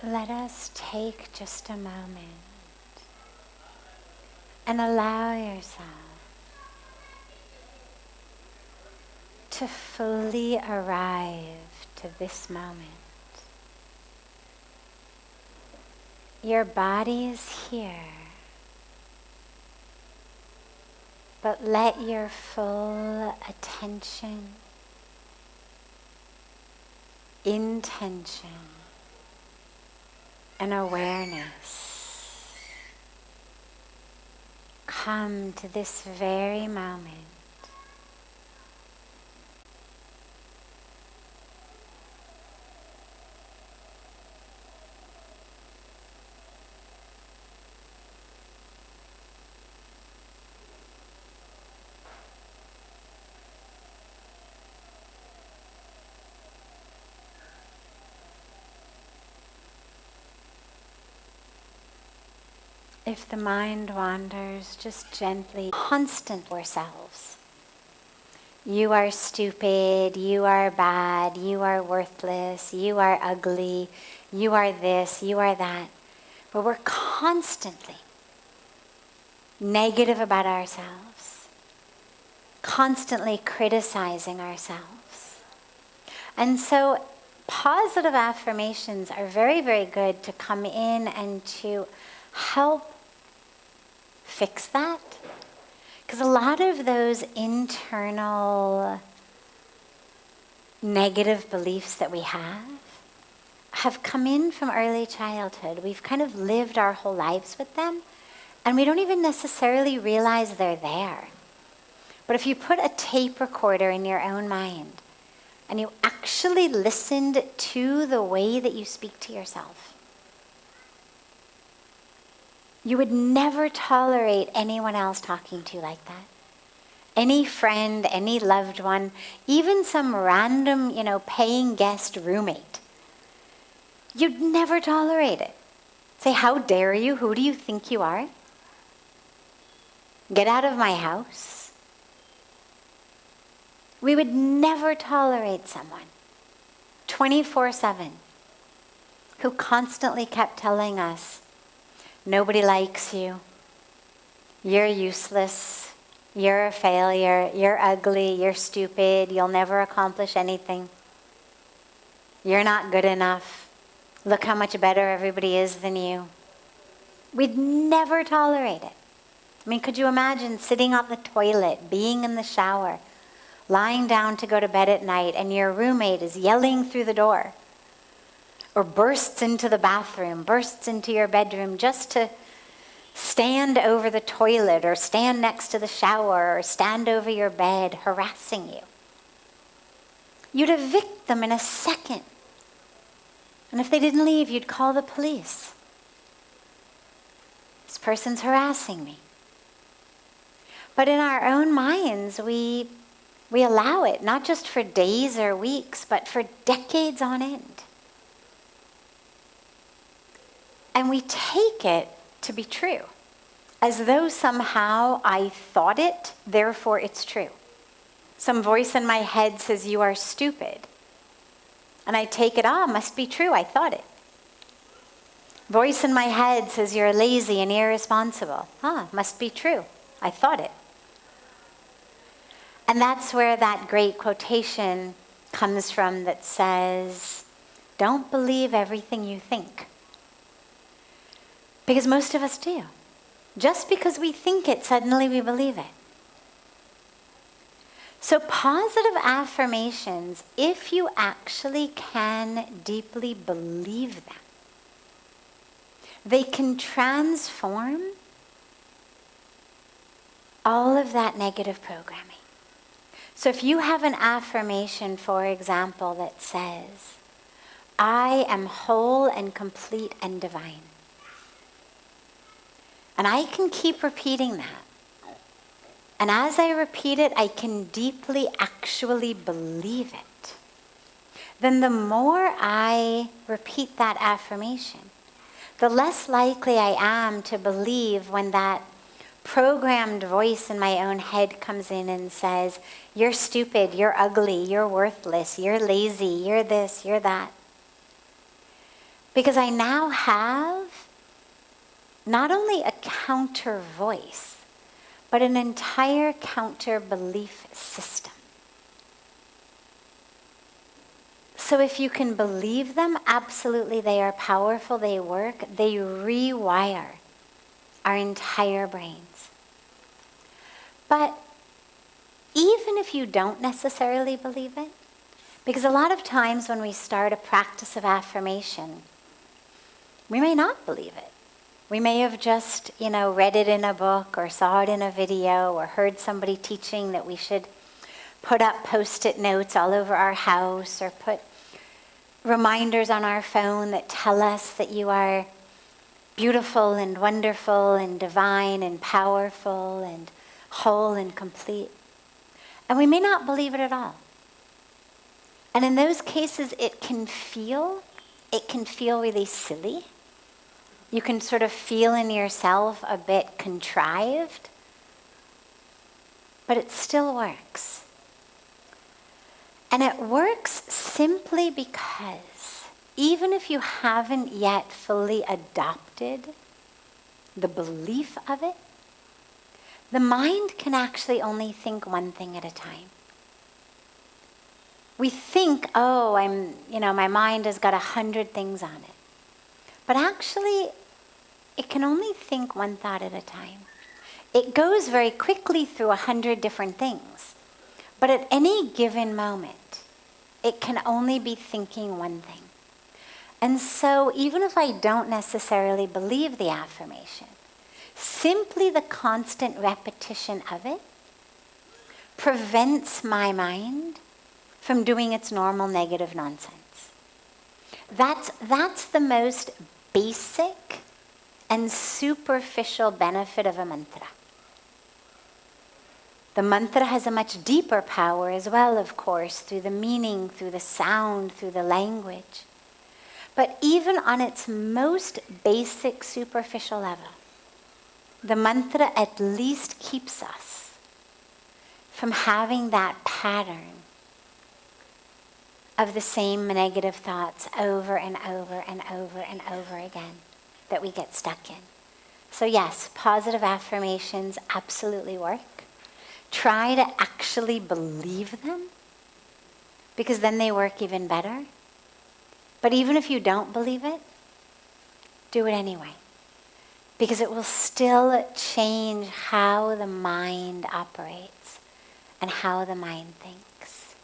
let us take just a moment and allow yourself to fully arrive to this moment. Your body is here, but let your full attention, intention, and awareness come to this very moment. If the mind wanders, just gently, constant ourselves. You are stupid, you are bad, you are worthless, you are ugly, you are this, you are that. But we're constantly negative about ourselves, constantly criticizing ourselves. And so positive affirmations are very, very good to come in and to help fix that. Because a lot of those internal negative beliefs that we have come in from early childhood. We've kind of lived our whole lives with them, and we don't even necessarily realize they're there. But if you put a tape recorder in your own mind, and you actually listened to the way that you speak to yourself, you would never tolerate anyone else talking to you like that. Any friend, any loved one, even some random, paying guest roommate. You'd never tolerate it. Say, how dare you? Who do you think you are? Get out of my house. We would never tolerate someone 24/7 who constantly kept telling us, nobody likes you, you're useless, you're a failure, you're ugly, you're stupid, you'll never accomplish anything, you're not good enough, look how much better everybody is than you. We'd never tolerate it. I mean, could you imagine sitting on the toilet, being in the shower, lying down to go to bed at night, and your roommate is yelling through the door, or bursts into the bathroom, bursts into your bedroom just to stand over the toilet or stand next to the shower or stand over your bed harassing you. You'd evict them in a second. And if they didn't leave, you'd call the police. This person's harassing me. But in our own minds, we allow it, not just for days or weeks, but for decades on end. And we take it to be true, as though somehow I thought it, therefore it's true. Some voice in my head says, you are stupid. And I take it, must be true, I thought it. Voice in my head says, you're lazy and irresponsible. Must be true, I thought it. And that's where that great quotation comes from that says, don't believe everything you think. Because most of us do. Just because we think it, suddenly we believe it. So positive affirmations, if you actually can deeply believe them, they can transform all of that negative programming. So if you have an affirmation, for example, that says, I am whole and complete and divine. And I can keep repeating that. And as I repeat it, I can deeply actually believe it. Then the more I repeat that affirmation, the less likely I am to believe when that programmed voice in my own head comes in and says, you're stupid, you're ugly, you're worthless, you're lazy, you're this, you're that. Because I now have not only a counter voice, but an entire counter belief system. So if you can believe them, absolutely they are powerful, they work, they rewire our entire brains. But even if you don't necessarily believe it, because a lot of times when we start a practice of affirmation, we may not believe it. We may have just, read it in a book or saw it in a video or heard somebody teaching that we should put up Post-it notes all over our house or put reminders on our phone that tell us that you are beautiful and wonderful and divine and powerful and whole and complete. And we may not believe it at all. And in those cases, it can feel really silly. You can sort of feel in yourself a bit contrived, but it still works. And it works simply because even if you haven't yet fully adopted the belief of it, the mind can actually only think one thing at a time. We think, my mind has got 100 things on it. But actually, it can only think one thought at a time. It goes very quickly through 100 different things. But at any given moment, it can only be thinking one thing. And so even if I don't necessarily believe the affirmation, simply the constant repetition of it prevents my mind from doing its normal negative nonsense. That's the most basic and superficial benefit of a mantra. The mantra has a much deeper power as well, of course, through the meaning, through the sound, through the language. But even on its most basic, superficial level, the mantra at least keeps us from having that pattern of the same negative thoughts over and over and over and over again that we get stuck in. So yes, positive affirmations absolutely work. Try to actually believe them, because then they work even better. But even if you don't believe it, do it anyway, because it will still change how the mind operates and how the mind thinks.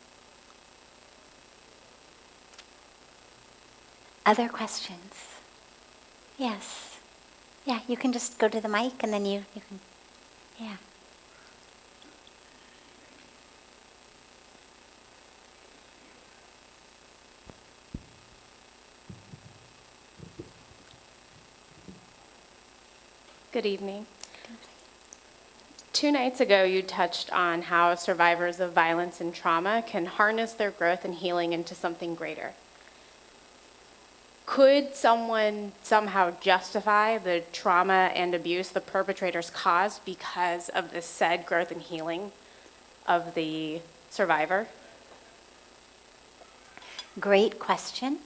Other questions? Yes. Yeah, you can just go to the mic and then you can, yeah. Good evening. 2 nights ago, you touched on how survivors of violence and trauma can harness their growth and healing into something greater. Could someone somehow justify the trauma and abuse the perpetrators caused because of the said growth and healing of the survivor? Great question.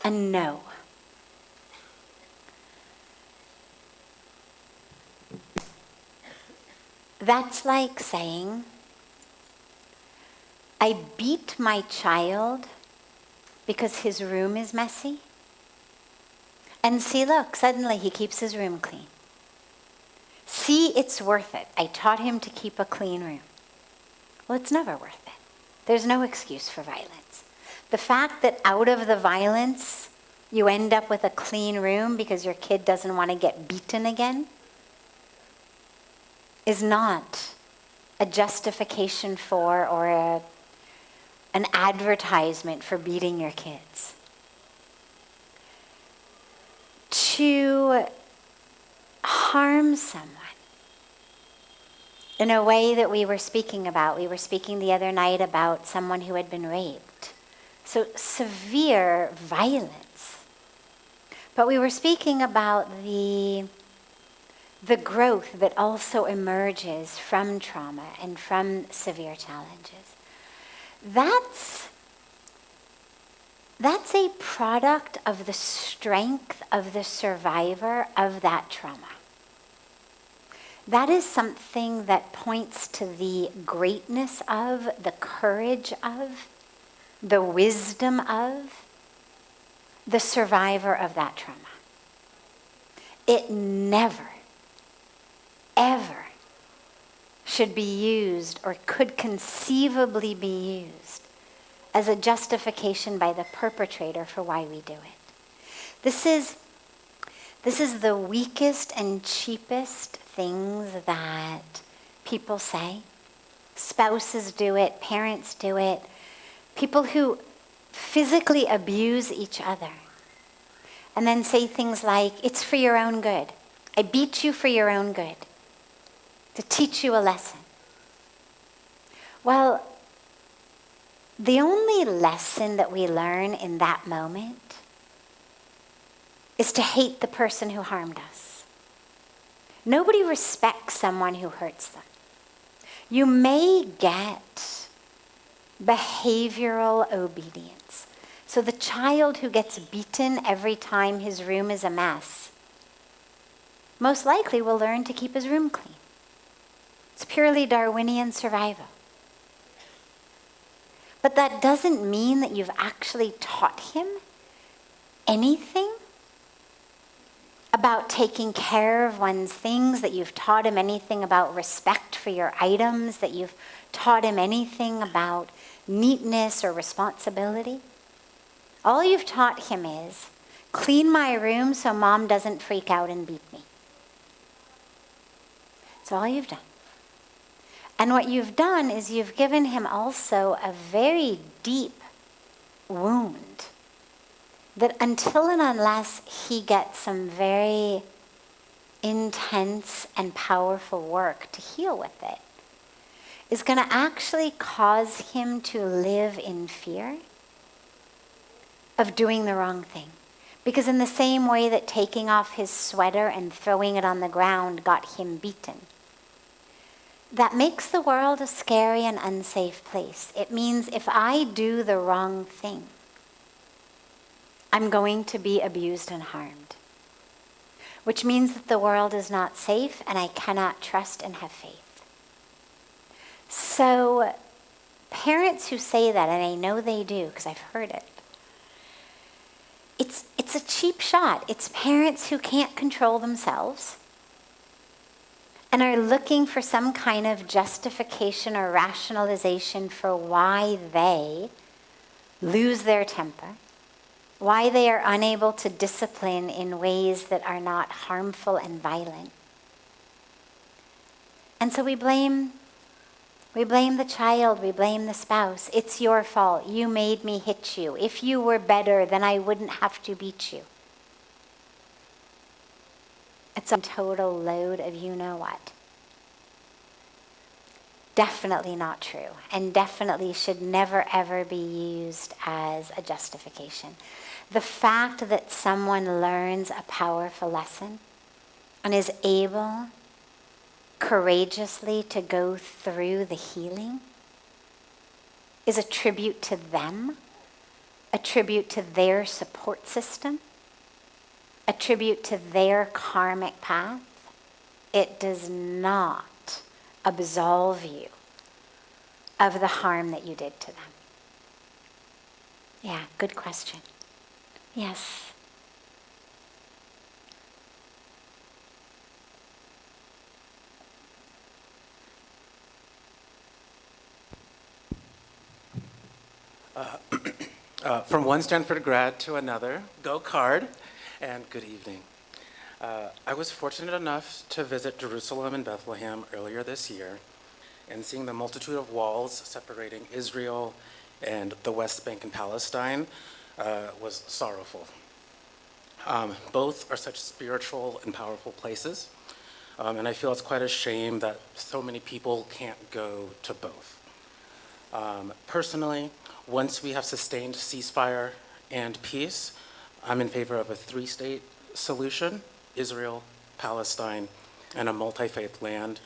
And no. That's like saying, I beat my child because his room is messy. And see, look, suddenly he keeps his room clean. See, it's worth it. I taught him to keep a clean room. Well, it's never worth it. There's no excuse for violence. The fact that out of the violence, you end up with a clean room because your kid doesn't want to get beaten again is not a justification for or an advertisement for beating your kids. To harm someone in a way that we were speaking the other night about someone who had been raped. So severe violence. But we were speaking about the growth that also emerges from trauma and from severe challenges. That's that's a product of the strength of the survivor of that trauma. That is something that points to the greatness of, the courage of, the wisdom of the survivor of that trauma. It never, ever should be used or could conceivably be used as a justification by the perpetrator for why we do it. This is the weakest and cheapest things that people say. Spouses do it, parents do it, people who physically abuse each other and then say things like, it's for your own good. I beat you for your own good, to teach you a lesson. Well, the only lesson that we learn in that moment is to hate the person who harmed us. Nobody respects someone who hurts them. You may get behavioral obedience. So the child who gets beaten every time his room is a mess most likely will learn to keep his room clean. It's purely Darwinian survival. But that doesn't mean that you've actually taught him anything about taking care of one's things, that you've taught him anything about respect for your items, that you've taught him anything about neatness or responsibility. All you've taught him is, clean my room so mom doesn't freak out and beat me. That's all you've done. And what you've done is you've given him also a very deep wound that until and unless he gets some very intense and powerful work to heal with it, is going to actually cause him to live in fear of doing the wrong thing. Because in the same way that taking off his sweater and throwing it on the ground got him beaten, that makes the world a scary and unsafe place. It means if I do the wrong thing, I'm going to be abused and harmed. Which means that the world is not safe and I cannot trust and have faith. So parents who say that, and I know they do because I've heard it, it's a cheap shot. It's parents who can't control themselves and are looking for some kind of justification or rationalization for why they lose their temper, why they are unable to discipline in ways that are not harmful and violent. And so we blame the child, we blame the spouse. It's your fault. You made me hit you. If you were better, then I wouldn't have to beat you. It's a total load of you know what. Definitely not true, and definitely should never ever be used as a justification. The fact that someone learns a powerful lesson and is able courageously to go through the healing is a tribute to them, a tribute to their support system, a tribute to their karmic path. It does not absolve you of the harm that you did to them. Yeah, good question. Yes. From one Stanford grad to another, go card, and good evening. I was fortunate enough to visit Jerusalem and Bethlehem earlier this year, and seeing the multitude of walls separating Israel and the West Bank and Palestine was sorrowful. Both are such spiritual and powerful places, and I feel it's quite a shame that so many people can't go to both. Personally, once we have sustained ceasefire and peace, I'm in favor of a three-state solution: Israel, Palestine, and a multi-faith land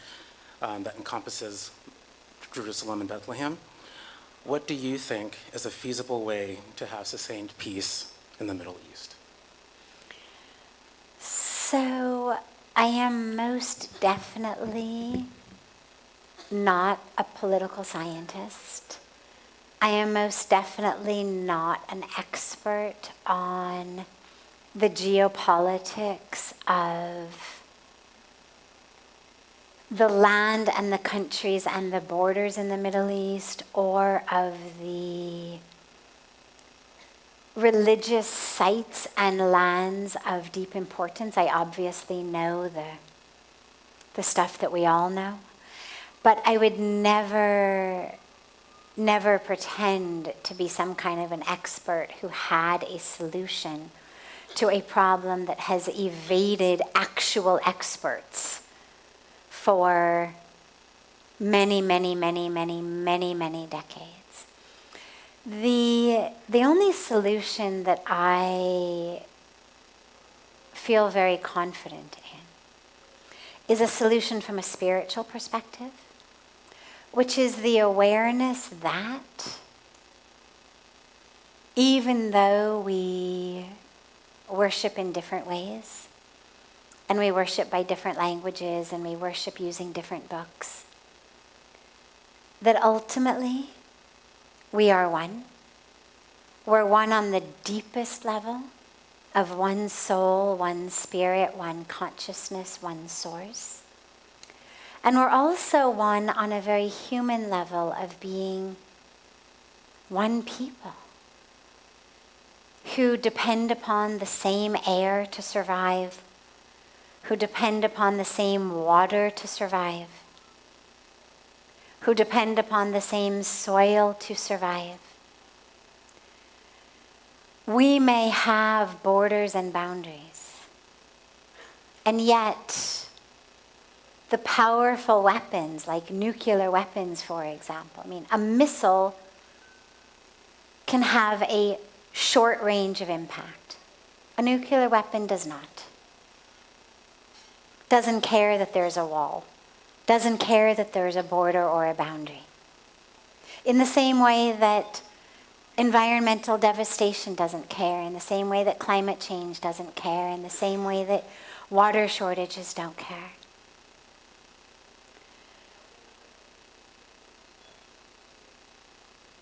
that encompasses Jerusalem and Bethlehem. what do you think is a feasible way to have sustained peace in the Middle East? So I am most definitely not a political scientist. I am most definitely not an expert on the geopolitics of the land and the countries and the borders in the Middle East, or of the religious sites and lands of deep importance. I obviously know the stuff that we all know. But I would never pretend to be some kind of an expert who had a solution to a problem that has evaded actual experts for many, many, many, many, many, many decades. The only solution that I feel very confident in is a solution from a spiritual perspective, which is the awareness that even though we worship in different ways, and we worship by different languages, and we worship using different books, that ultimately we are one. We're one on the deepest level of one soul, one spirit, one consciousness, one source. And we're also one on a very human level of being one people who depend upon the same air to survive, who depend upon the same water to survive, who depend upon the same soil to survive. We may have borders and boundaries, and yet the powerful weapons, like nuclear weapons, for example. I mean, a missile can have a short range of impact. A nuclear weapon does not. Doesn't care that there's a wall. Doesn't care that there's a border or a boundary. In the same way that environmental devastation doesn't care, in the same way that climate change doesn't care, in the same way that water shortages don't care.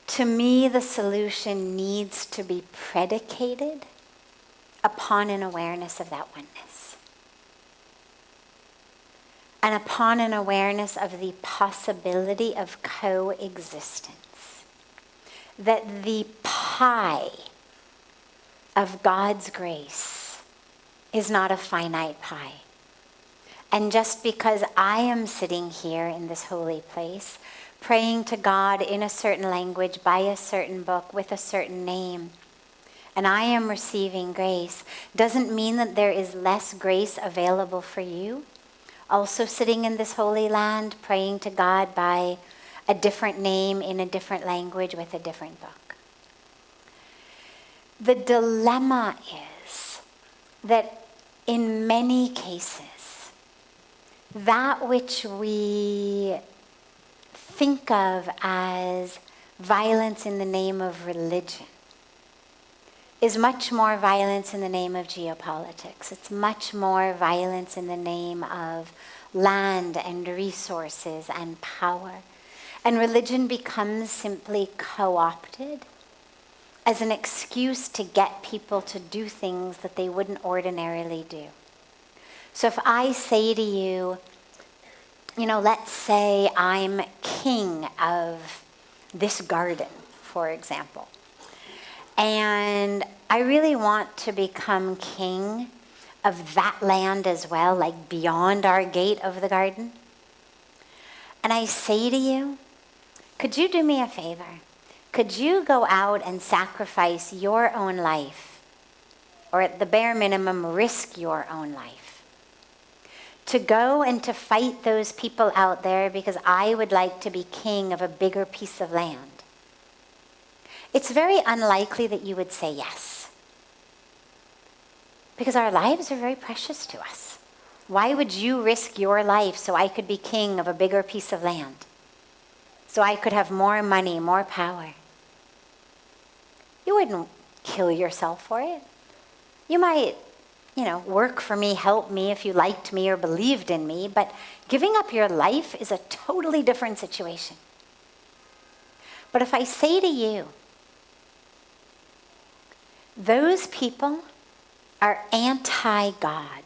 To me, the solution needs to be predicated upon an awareness of that oneness. And upon an awareness of the possibility of coexistence. That the pie of God's grace is not a finite pie. And just because I am sitting here in this holy place, praying to God in a certain language, by a certain book, with a certain name, and I am receiving grace, doesn't mean that there is less grace available for you. Also sitting in this holy land, praying to God by a different name, in a different language, with a different book. The dilemma is that in many cases, that which we think of as violence in the name of religion is much more violence in the name of geopolitics. It's much more violence in the name of land and resources and power. And religion becomes simply co-opted as an excuse to get people to do things that they wouldn't ordinarily do. So if I say to you, let's say I'm king of this garden, for example, and I really want to become king of that land as well, like beyond our gate of the garden. And I say to you, could you do me a favor? Could you go out and sacrifice your own life, or at the bare minimum, risk your own life, to go and to fight those people out there because I would like to be king of a bigger piece of land? It's very unlikely that you would say yes, because our lives are very precious to us. Why would you risk your life so I could be king of a bigger piece of land? so I could have more money, more power. You wouldn't kill yourself for it. You might, work for me, help me if you liked me or believed in me, but giving up your life is a totally different situation. But if I say to you, those people are anti-God.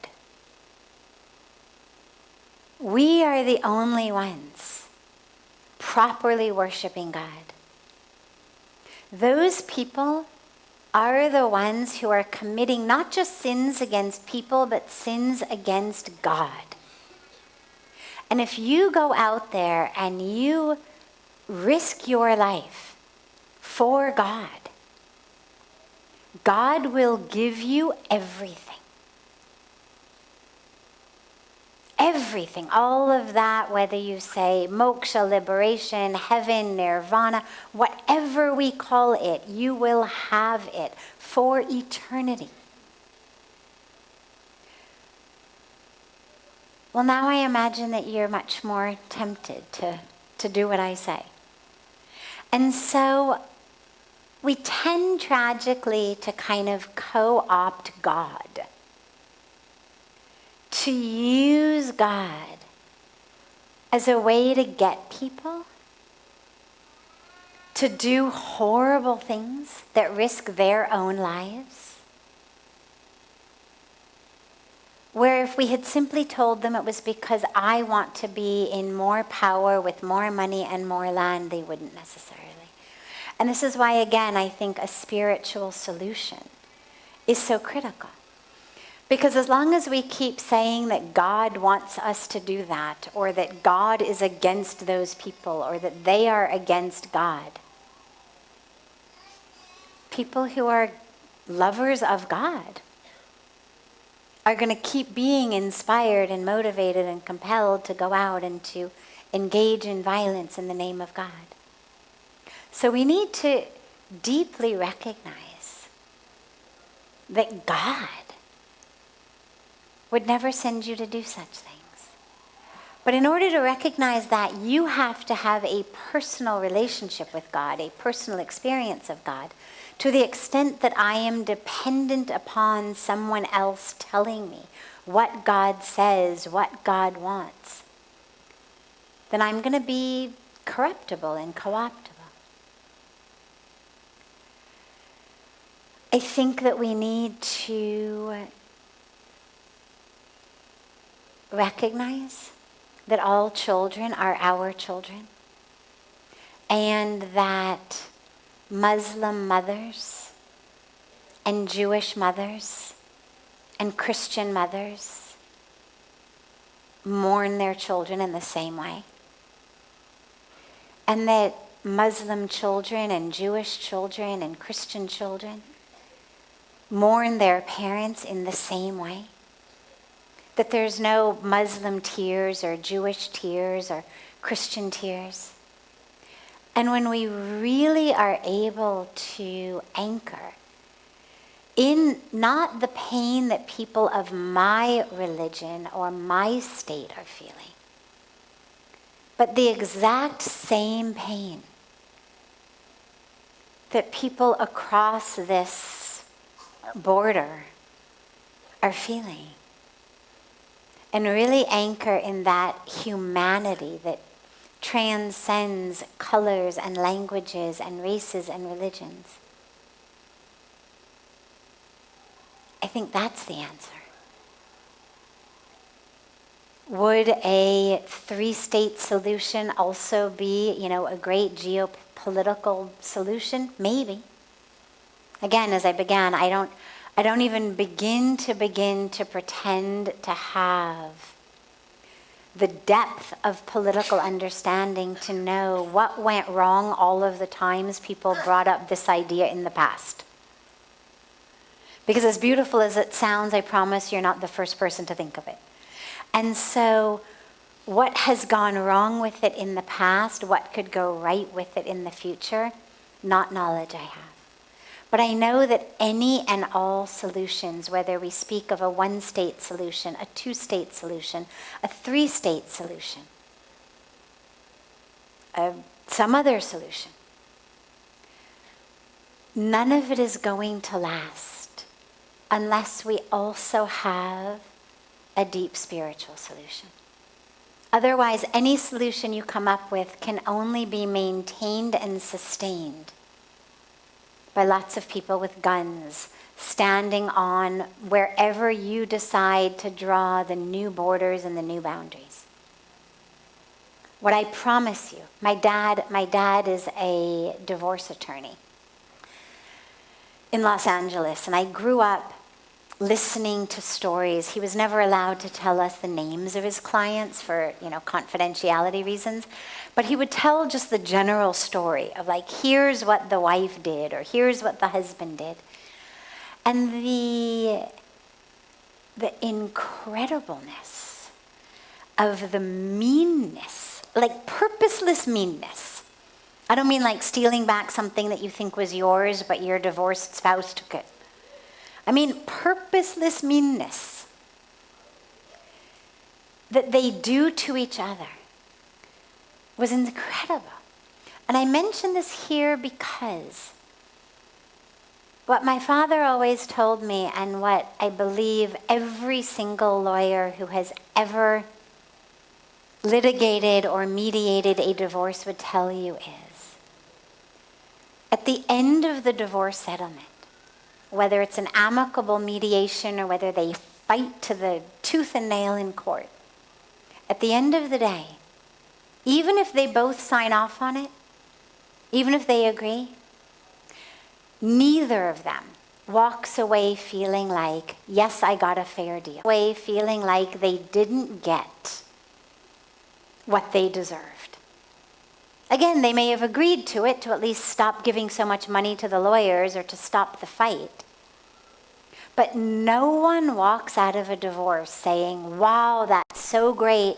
We are the only ones properly worshiping God. Those people are the ones who are committing not just sins against people, but sins against God. And if you go out there and you risk your life for God, God will give you everything. Everything, all of that, whether you say moksha, liberation, heaven, nirvana, whatever we call it, you will have it for eternity. Well, now I imagine that you're much more tempted to do what I say. And so we tend tragically to kind of co-opt God. To use God as a way to get people to do horrible things that risk their own lives. Where if we had simply told them it was because I want to be in more power with more money and more land, they wouldn't necessarily. And this is why, again, I think a spiritual solution is so critical. Because as long as we keep saying that God wants us to do that, or that God is against those people, or that they are against God, people who are lovers of God are going to keep being inspired and motivated and compelled to go out and to engage in violence in the name of God. So we need to deeply recognize that God would never send you to do such things. But in order to recognize that, you have to have a personal relationship with God, a personal experience of God, to the extent that I am dependent upon someone else telling me what God says, what God wants. Then I'm going to be corruptible and co-optible. I think that we need to recognize that all children are our children, and that Muslim mothers and Jewish mothers and Christian mothers mourn their children in the same way, and that Muslim children and Jewish children and Christian children mourn their parents in the same way. That there's no Muslim tears or Jewish tears or Christian tears. And when we really are able to anchor in not the pain that people of my religion or my state are feeling, but the exact same pain that people across this border are feeling, and really anchor in that humanity that transcends colors and languages and races and religions. I think that's the answer. Would a 3-state solution also be, a great geopolitical solution? Maybe. Again, as I began, I don't even begin to pretend to have the depth of political understanding to know what went wrong all of the times people brought up this idea in the past. Because as beautiful as it sounds, I promise you're not the first person to think of it. And so what has gone wrong with it in the past, what could go right with it in the future, not knowledge I have. But I know that any and all solutions, whether we speak of a 1-state solution, a 2-state solution, a 3-state solution, a some other solution. None of it is going to last unless we also have a deep spiritual solution. Otherwise, any solution you come up with can only be maintained and sustained by lots of people with guns standing on wherever you decide to draw the new borders and the new boundaries. What I promise you, my dad is a divorce attorney in Los Angeles, and I grew up listening to stories. He was never allowed to tell us the names of his clients for, confidentiality reasons, but he would tell just the general story of like, here's what the wife did, or here's what the husband did. And the incredibleness of the meanness, like purposeless meanness. I don't mean like stealing back something that you think was yours, but your divorced spouse took it. I mean purposeless meanness that they do to each other was incredible. And I mention this here because what my father always told me, and what I believe every single lawyer who has ever litigated or mediated a divorce would tell you is, at the end of the divorce settlement, whether it's an amicable mediation or whether they fight to the tooth and nail in court, at the end of the day, even if they both sign off on it, even if they agree, neither of them walks away feeling like, yes, I got a fair deal. Away feeling like they didn't get what they deserved. Again, they may have agreed to it to at least stop giving so much money to the lawyers or to stop the fight. But no one walks out of a divorce saying, wow, that's so great.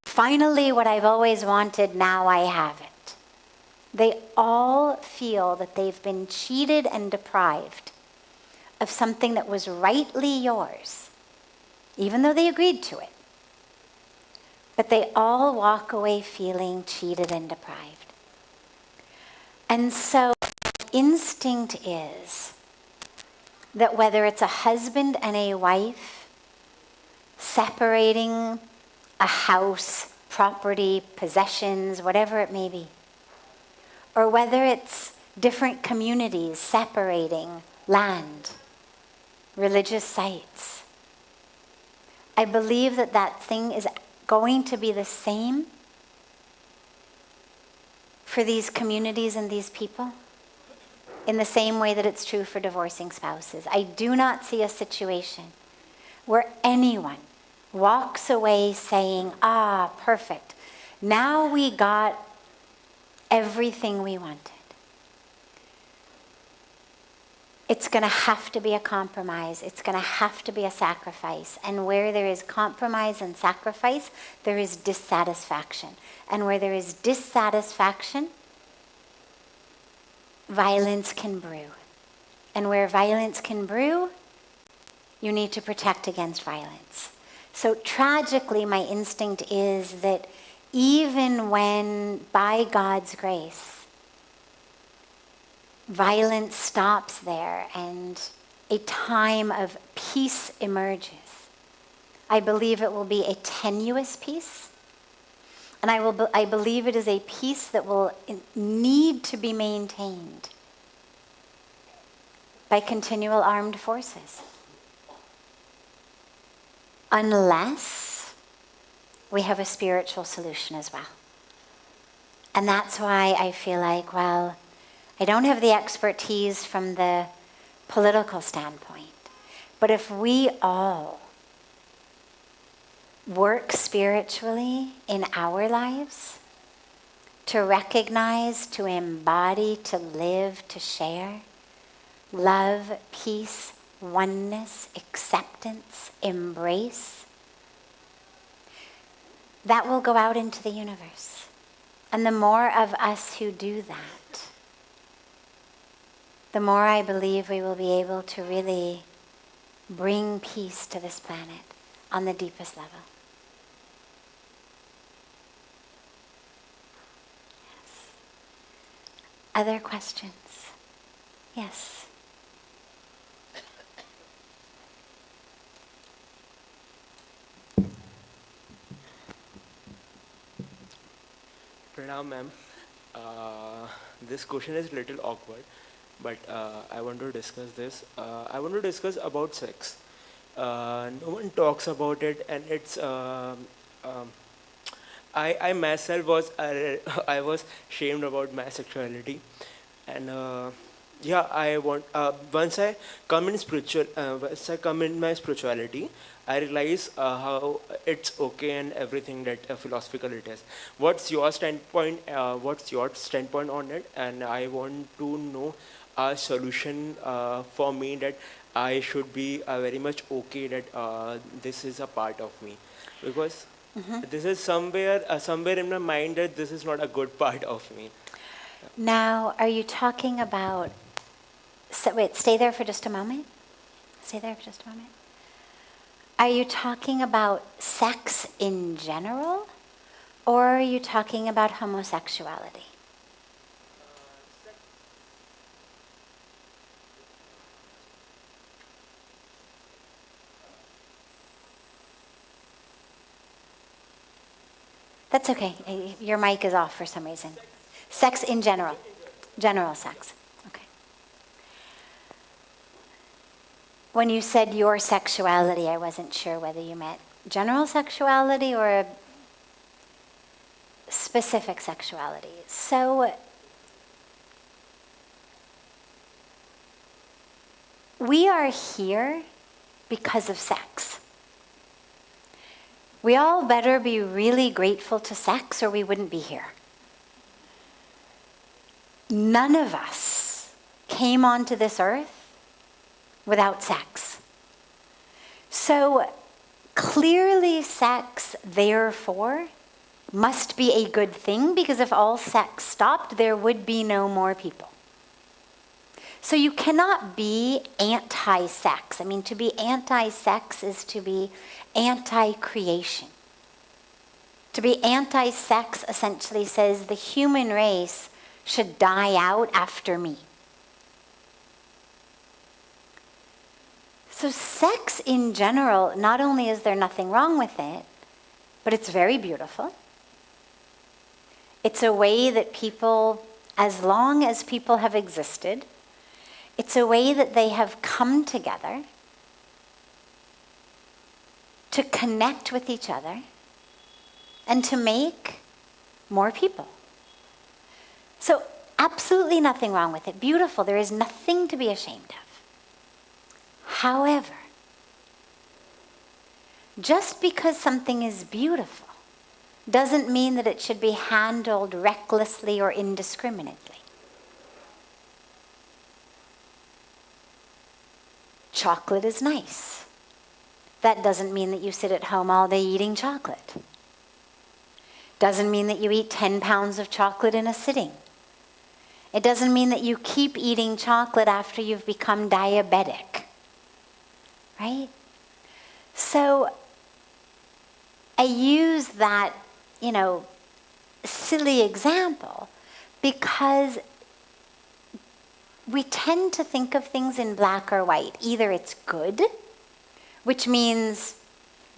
Finally, what I've always wanted, now I have it. They all feel that they've been cheated and deprived of something that was rightly yours, even though they agreed to it. But they all walk away feeling cheated and deprived. And so instinct is that whether it's a husband and a wife separating a house, property, possessions, whatever it may be, or whether it's different communities separating land, religious sites, I believe that that thing is going to be the same for these communities and these people, in the same way that it's true for divorcing spouses. I do not see a situation where anyone walks away saying, perfect, now we got everything we wanted. It's going to have to be a compromise. It's going to have to be a sacrifice. And where there is compromise and sacrifice, there is dissatisfaction. And where there is dissatisfaction, violence can brew. And where violence can brew, you need to protect against violence. So tragically, my instinct is that even when, by God's grace, violence stops there and a time of peace emerges, I believe it will be a tenuous peace. And I believe it is a peace that will need to be maintained by continual armed forces. Unless we have a spiritual solution as well. And that's why I feel like, well, I don't have the expertise from the political standpoint, but if we all work spiritually in our lives to recognize, to embody, to live, to share love, peace, oneness, acceptance, embrace, that will go out into the universe. And the more of us who do that, the more I believe we will be able to really bring peace to this planet on the deepest level. Yes. Other questions? Yes. Pranam ma'am, this question is little awkward, but I want to discuss this. I want to discuss about sex. No one talks about it, and it's. Um, I myself was I was shamed about my sexuality, and yeah, I want once I come in my spirituality, I realize how it's okay and everything that philosophical it is. What's your standpoint? What's your standpoint on it? And I want to know a solution for me that I should be very much okay that this is a part of me, because this is somewhere in my mind that this is not a good part of me. Now, are you talking about, so wait, stay there for just a moment. Stay there for just a moment. Are you talking about sex in general, or are you talking about homosexuality? That's okay. Your mic is off for some reason. Sex in general. General sex. Okay. When you said your sexuality, I wasn't sure whether you meant general sexuality or a specific sexuality. So we are here because of sex. We all better be really grateful to sex or we wouldn't be here. None of us came onto this earth without sex. So clearly sex, therefore, must be a good thing, because if all sex stopped, there would be no more people. So you cannot be anti-sex. I mean, to be anti-sex is to be anti-creation. To be anti-sex essentially says the human race should die out after me. So sex in general, not only is there nothing wrong with it, but it's very beautiful. It's a way that people, as long as people have existed, it's a way that they have come together to connect with each other and to make more people. So absolutely nothing wrong with it. Beautiful. There is nothing to be ashamed of. However, just because something is beautiful doesn't mean that it should be handled recklessly or indiscriminately. Chocolate is nice. That doesn't mean that you sit at home all day eating chocolate. Doesn't mean that you eat 10 pounds of chocolate in a sitting. It doesn't mean that you keep eating chocolate after you've become diabetic. Right? So I use that, silly example because we tend to think of things in black or white. Either it's good, which means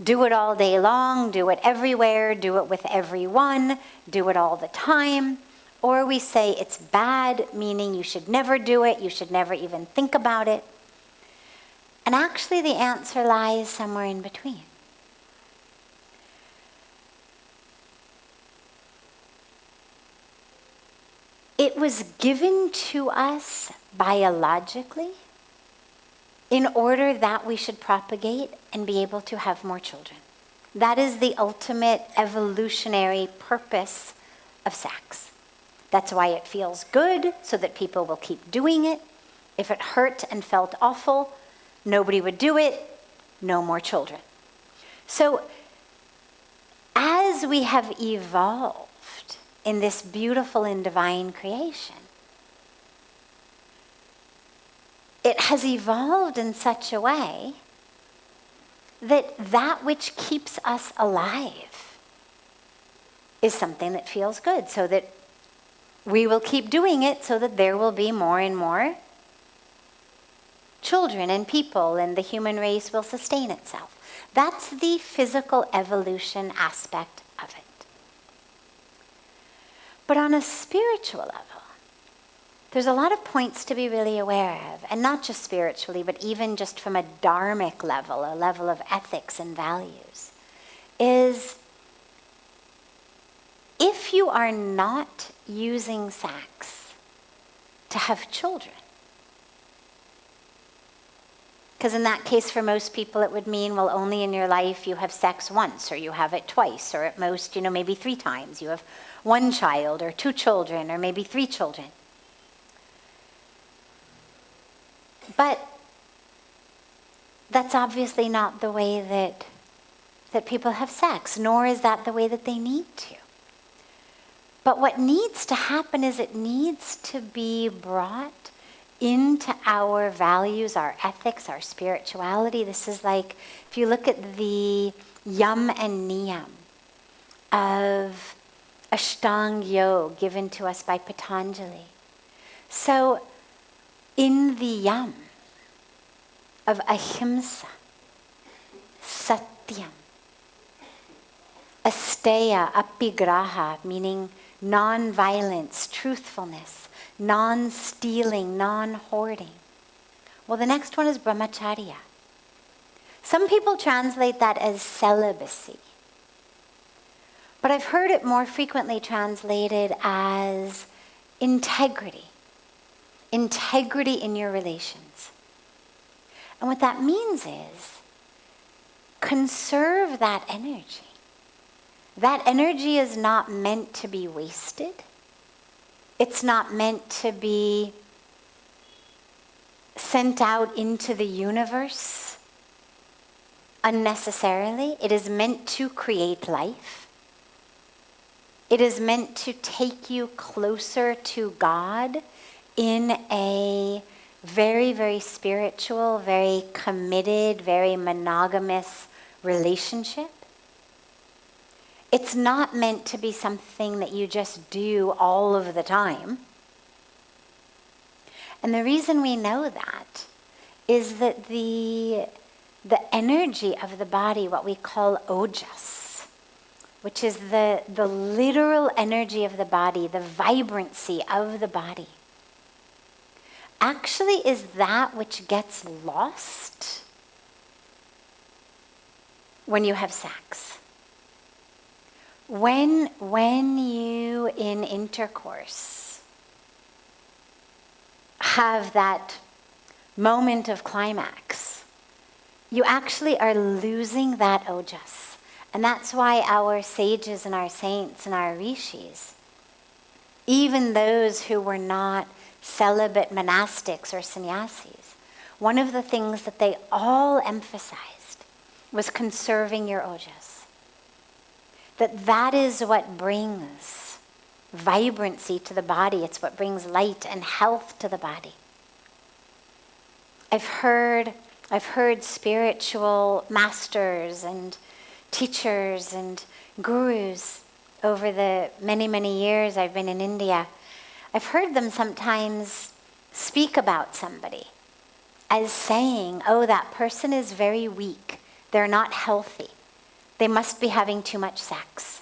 do it all day long, do it everywhere, do it with everyone, do it all the time. Or we say it's bad, meaning you should never do it, you should never even think about it. And actually the answer lies somewhere in between. It was given to us biologically in order that we should propagate and be able to have more children. That is the ultimate evolutionary purpose of sex. That's why it feels good, so that people will keep doing it. If it hurt and felt awful, nobody would do it, no more children. So as we have evolved in this beautiful and divine creation, it has evolved in such a way that that which keeps us alive is something that feels good. So that we will keep doing it so that there will be more and more children and people, and the human race will sustain itself. That's the physical evolution aspect of it. But on a spiritual level, there's a lot of points to be really aware of, and not just spiritually, but even just from a dharmic level, a level of ethics and values, is if you are not using sex to have children, because in that case, for most people, it would mean, well, only in your life you have sex once, or you have it twice, or at most, maybe 3 times. You have 1 child, or 2 children, or maybe 3 children. But that's obviously not the way that people have sex, nor is that the way that they need to. But what needs to happen is it needs to be brought into our values, our ethics, our spirituality. This is like, if you look at the yam and niyam of Ashtanga Yoga given to us by Patanjali. So in the yam of ahimsa, satyam, asteya, apigraha, meaning non-violence, truthfulness, non-stealing, non-hoarding. Well, the next one is brahmacharya. Some people translate that as celibacy. But I've heard it more frequently translated as integrity. Integrity in your relations. And what that means is conserve that energy. That energy is not meant to be wasted. It's not meant to be sent out into the universe unnecessarily. It is meant to create life. It is meant to take you closer to God in a very, very spiritual, very committed, very monogamous relationship. It's not meant to be something that you just do all of the time. And the reason we know that is that the energy of the body, what we call ojas, which is the literal energy of the body, the vibrancy of the body, actually is that which gets lost when you have sex. When you, in intercourse, have that moment of climax, you actually are losing that ojas. And that's why our sages and our saints and our rishis, even those who were not celibate monastics or sannyasis, one of the things that they all emphasized was conserving your ojas. That is what brings vibrancy to the body. It's what brings light and health to the body. I've heard spiritual masters and teachers and gurus over the many, many years I've been in India. I've heard them sometimes speak about somebody as saying, oh, that person is very weak. They're not healthy. They must be having too much sex.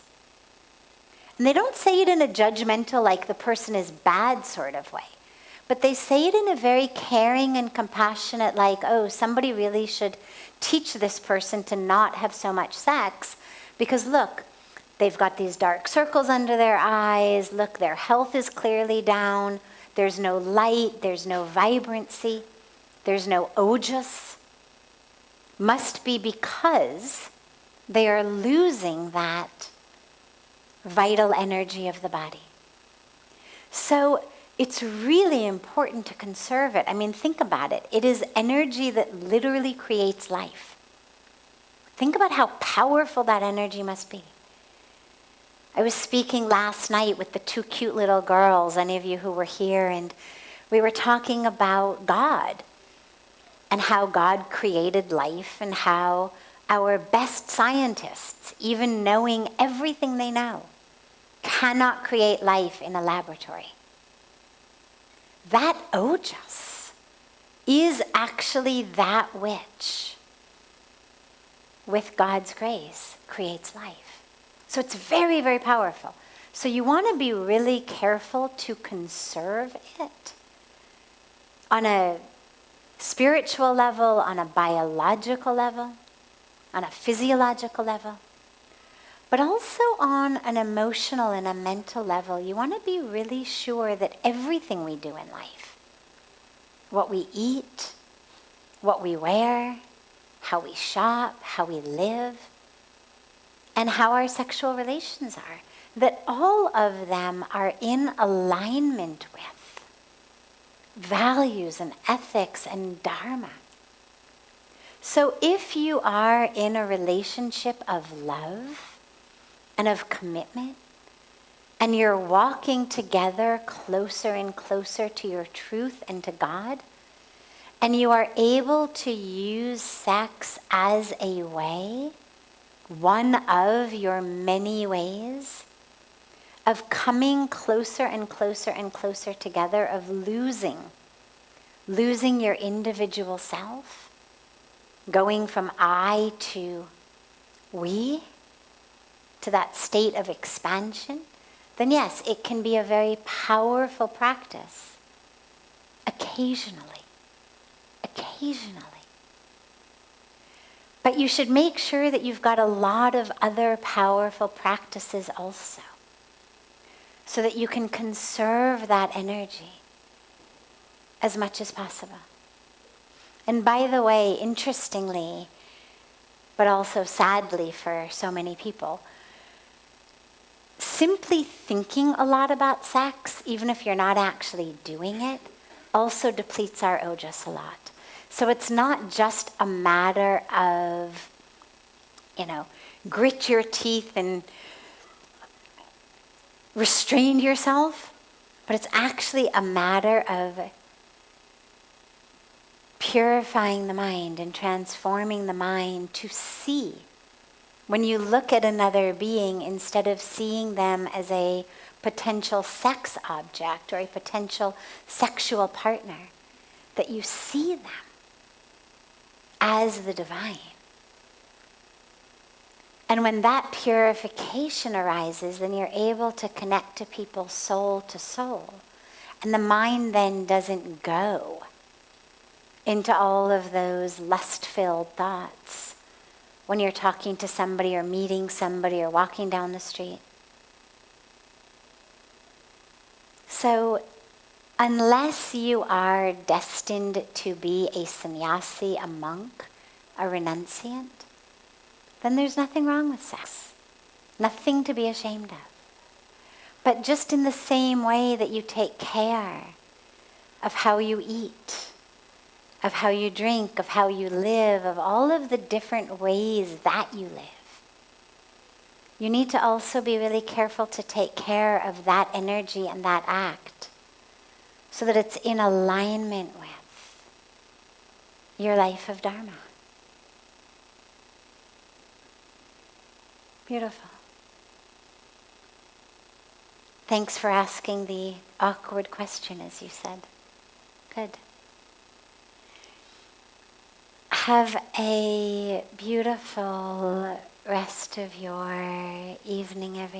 And they don't say it in a judgmental, like the person is bad sort of way. But they say it in a very caring and compassionate, like, oh, somebody really should teach this person to not have so much sex. Because look, they've got these dark circles under their eyes. Look, their health is clearly down. There's no light. There's no vibrancy. There's no ojas. Must be because they are losing that vital energy of the body. So it's really important to conserve it. I mean, think about it. It is energy that literally creates life. Think about how powerful that energy must be. I was speaking last night with the 2 cute little girls, any of you who were here, and we were talking about God and how God created life and how our best scientists, even knowing everything they know, cannot create life in a laboratory. That ojas is actually that which, with God's grace, creates life. So it's very, very powerful. So you want to be really careful to conserve it on a spiritual level, on a biological level, on a physiological level, but also on an emotional and a mental level. You want to be really sure that everything we do in life, what we eat, what we wear, how we shop, how we live, and how our sexual relations are, that all of them are in alignment with values and ethics and dharma. So if you are in a relationship of love and of commitment, and you're walking together closer and closer to your truth and to God, and you are able to use sex as a way, one of your many ways, of coming closer and closer and closer together, of losing your individual self, going from I to we, to that state of expansion, then yes, it can be a very powerful practice. Occasionally. But you should make sure that you've got a lot of other powerful practices also, so that you can conserve that energy as much as possible. And by the way, interestingly, but also sadly for so many people, simply thinking a lot about sex, even if you're not actually doing it, also depletes our ojas a lot. So it's not just a matter of, grit your teeth and restrain yourself, but it's actually a matter of purifying the mind and transforming the mind to see. When you look at another being, instead of seeing them as a potential sex object or a potential sexual partner, that you see them as the divine. And when that purification arises, then you're able to connect to people soul to soul. And the mind then doesn't go into all of those lust-filled thoughts when you're talking to somebody or meeting somebody or walking down the street. So unless you are destined to be a sannyasi, a monk, a renunciant, then there's nothing wrong with sex. Nothing to be ashamed of. But just in the same way that you take care of how you eat, of how you drink, of how you live, of all of the different ways that you live, you need to also be really careful to take care of that energy and that act so that it's in alignment with your life of dharma. Beautiful. Thanks for asking the awkward question, as you said. Good. Have a beautiful rest of your evening, everyone.